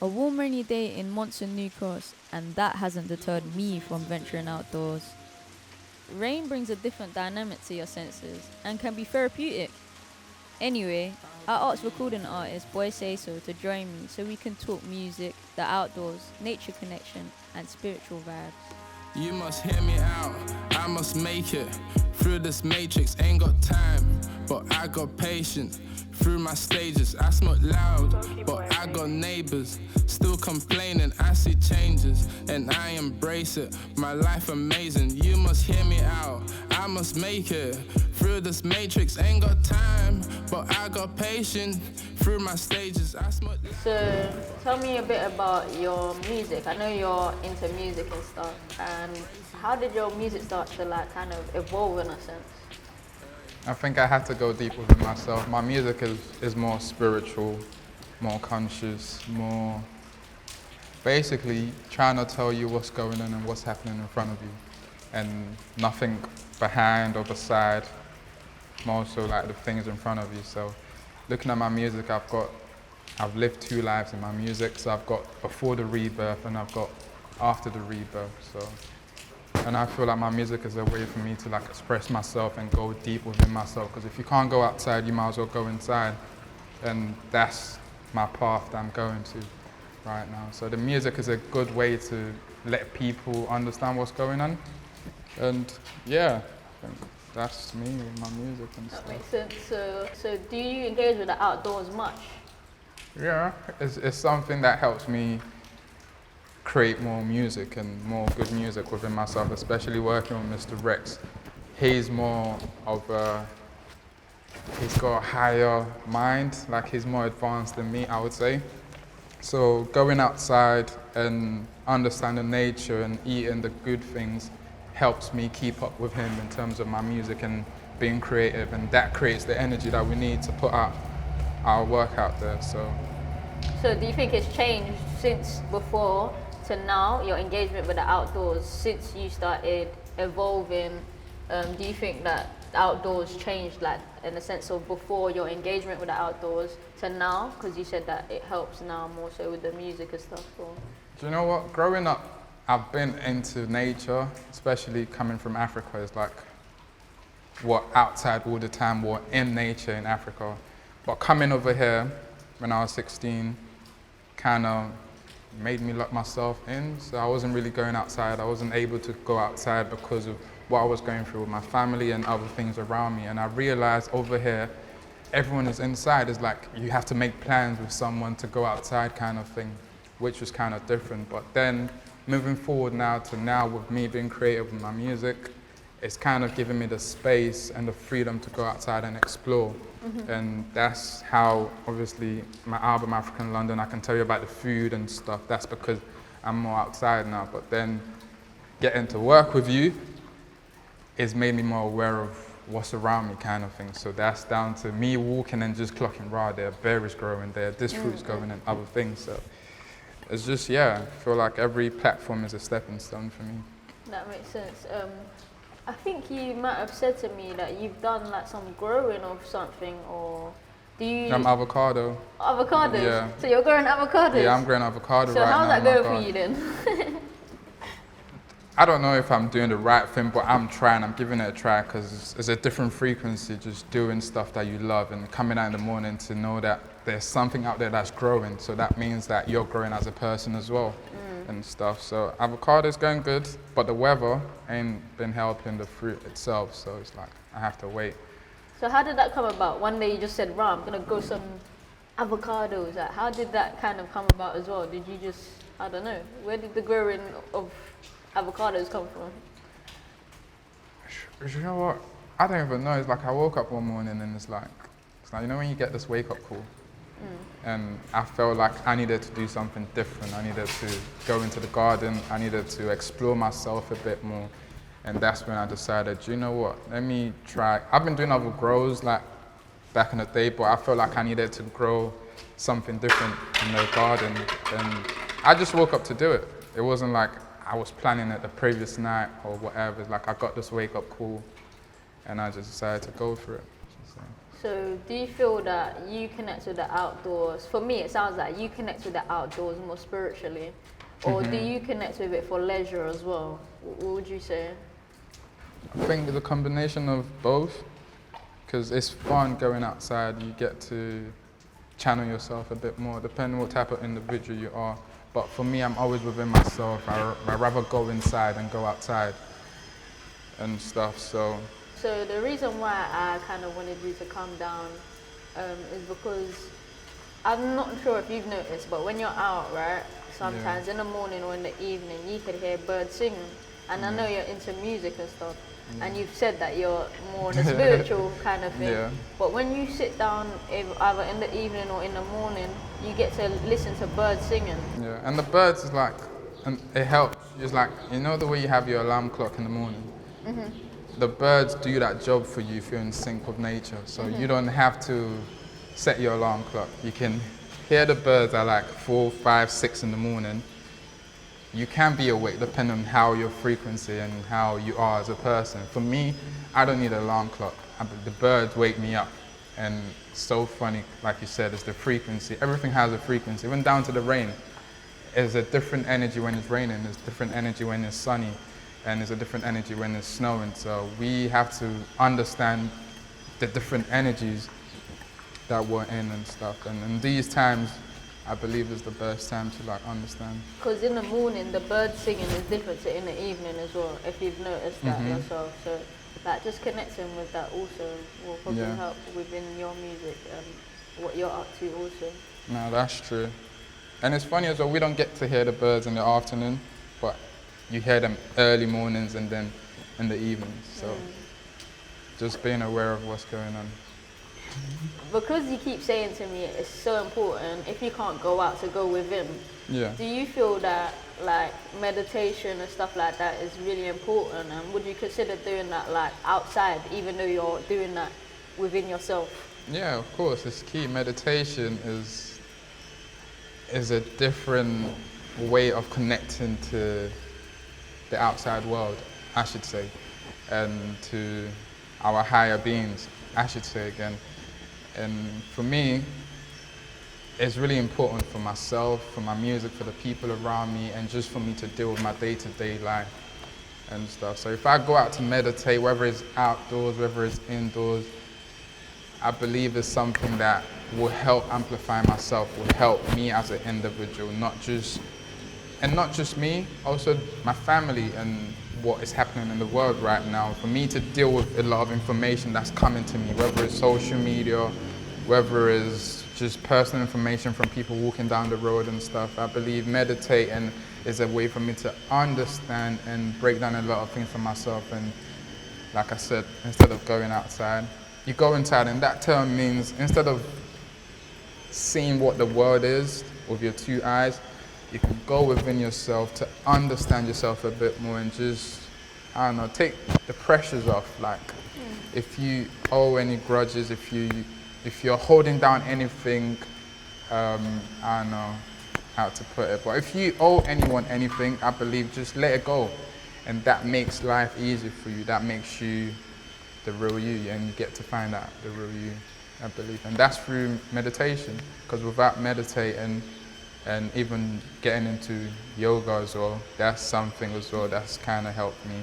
A warm rainy day in Monson New Cross, and that hasn't deterred me from venturing outdoors. Rain brings a different dynamic to your senses and can be therapeutic. Anyway, I asked recording artist Boy Sayso to join me so we can talk music, the outdoors, nature connection, and spiritual vibes. You must hear me out, I must make it. Through this matrix, ain't got time, but I got patience. Through my stages, I smoke loud, but I got neighbors. Still complaining, I see changes, and I embrace it. My life amazing, you must hear me out, I must make it. Through this matrix, ain't got time, but I got patience. Through my stages, I smoke. So, tell me a bit about your music. I know you're into music and stuff, and how did your music start to kind of evolve in a sense? I think I had to go deep within myself. My music is more spiritual, more conscious, more basically trying to tell you what's going on and what's happening in front of you, and nothing behind or beside, more so like the things in front of you. So looking at my music, I've lived two lives in my music. So I've got before the rebirth and I've got after the rebirth. And I feel like my music is a way for me to express myself and go deep within myself. Because if you can't go outside, you might as well go inside. And that's my path that I'm going to right now. So the music is a good way to let people understand what's going on. And yeah, I think that's me with my music and stuff. That makes sense. So do you engage with the outdoors much? Yeah, it's something that helps me create more music and more good music within myself, especially working with Mr. Rex. He's more of he's got a higher mind, he's more advanced than me, I would say. So going outside and understanding nature and eating the good things helps me keep up with him in terms of my music and being creative, and that creates the energy that we need to put out our work out there. So do you think it's changed since before to now, your engagement with the outdoors, since you started evolving? Do you think that the outdoors changed, in the sense of before your engagement with the outdoors to now? Because you said that it helps now more so with the music and stuff. Or? Do you know what? Growing up, I've been into nature, especially coming from Africa. It's what outside all the time, what in nature in Africa. But coming over here when I was 16 kind of made me lock myself in. So I wasn't really going outside. I wasn't able to go outside because of what I was going through with my family and other things around me. And I realized over here, everyone is inside. It's you have to make plans with someone to go outside kind of thing, which was kind of different. But then moving forward now with me being creative with my music, it's kind of giving me the space and the freedom to go outside and explore. Mm-hmm. And that's how, obviously, my album, African London, I can tell you about the food and stuff. That's because I'm more outside now. But then getting to work with you has made me more aware of what's around me kind of thing. So that's down to me walking and just clocking, there are berries growing there, this fruit's going and other things. So it's just, I feel like every platform is a stepping stone for me. That makes sense. I think you might have said to me that you've done some growing of something, or do you? Avocado. Avocados? Yeah. So you're growing avocados? Yeah, I'm growing avocado so right now. So how's that going for you then? I don't know if I'm doing the right thing, but I'm trying. I'm giving it a try because it's a different frequency, just doing stuff that you love and coming out in the morning to know that there's something out there that's growing. So that means that you're growing as a person as well. And stuff. So avocado's going good, but the weather ain't been helping the fruit itself, so it's I have to wait. So how did that come about? One day you just said, I'm gonna grow some avocados. How did that kind of come about as well? Did you just, I don't know, where did the growing of avocados come from? You know what? I don't even know. It's I woke up one morning and it's you know when you get this wake up call? And I felt like I needed to do something different. I needed to go into the garden. I needed to explore myself a bit more. And that's when I decided, you know what, let me try. I've been doing other grows back in the day, but I felt like I needed to grow something different in the garden. And I just woke up to do it. It wasn't I was planning it the previous night or whatever. It's I got this wake up call and I just decided to go for it. So do you feel that you connect with the outdoors? For me, it sounds like you connect with the outdoors more spiritually. Or do you connect with it for leisure as well? What would you say? I think it's a combination of both, because it's fun going outside. You get to channel yourself a bit more, depending what type of individual you are. But for me, I'm always within myself. I rather go inside and go outside and stuff. So The reason why I kind of wanted you to come down is because I'm not sure if you've noticed, but when you're out, right, sometimes in the morning or in the evening, you could hear birds singing. And I know you're into music and stuff, and you've said that you're more on a spiritual kind of thing. Yeah. But when you sit down, either in the evening or in the morning, you get to listen to birds singing. yeah, and the birds is like, and it helps. It's like, you know the way you have your alarm clock in the morning? The birds do that job for you if you're in sync with nature. So you don't have to set your alarm clock. You can hear the birds at like 4, 5, 6 in the morning. You can be awake depending on how your frequency and how you are as a person. For me, I don't need an alarm clock. The birds wake me up. And it's so funny, like you said, it's the frequency. Everything has a frequency, even down to the rain. There's a different energy when it's raining, there's different energy when it's sunny, and there's a different energy when it's snowing. So we have to understand the different energies that we're in and stuff. And in these times, I believe is the best time to like understand. Because in the morning, the bird singing is different to in the evening as well, if you've noticed that yourself. So like just connecting with that also will probably help within your music and what you're up to also. No, that's true. And it's funny as well, we don't get to hear the birds in the afternoon, but you hear them early mornings and then in the evenings. So just being aware of what's going on. Because you keep saying to me it's so important, if you can't go out, to go within. Yeah. Do you feel that like meditation and stuff like that is really important, and would you consider doing that like outside even though you're doing that within yourself? Yeah, of course, it's key. Meditation is a different way of connecting to the outside world, I should say, and to our higher beings, I should say again. And for me, it's really important for myself, for my music, for the people around me, and just for me to deal with my day-to-day life and stuff. So if I go out to meditate, whether it's outdoors, whether it's indoors, I believe it's something that will help amplify myself, will help me as an individual, not just me, also my family and what is happening in the world right now. For me to deal with a lot of information that's coming to me, whether it's social media, whether it's just personal information from people walking down the road and stuff, I believe meditating is a way for me to understand and break down a lot of things for myself. And like I said, instead of going outside, you go inside, and that term means instead of seeing what the world is with your two eyes, you can go within yourself to understand yourself a bit more and just, I don't know, take the pressures off. Like, if you owe any grudges, if you're holding down anything, I don't know how to put it, but if you owe anyone anything, I believe just let it go. And that makes life easier for you. That makes you the real you, and you get to find out the real you, I believe. And that's through meditation, because without meditating and even getting into yoga as well, that's something as well that's kind of helped me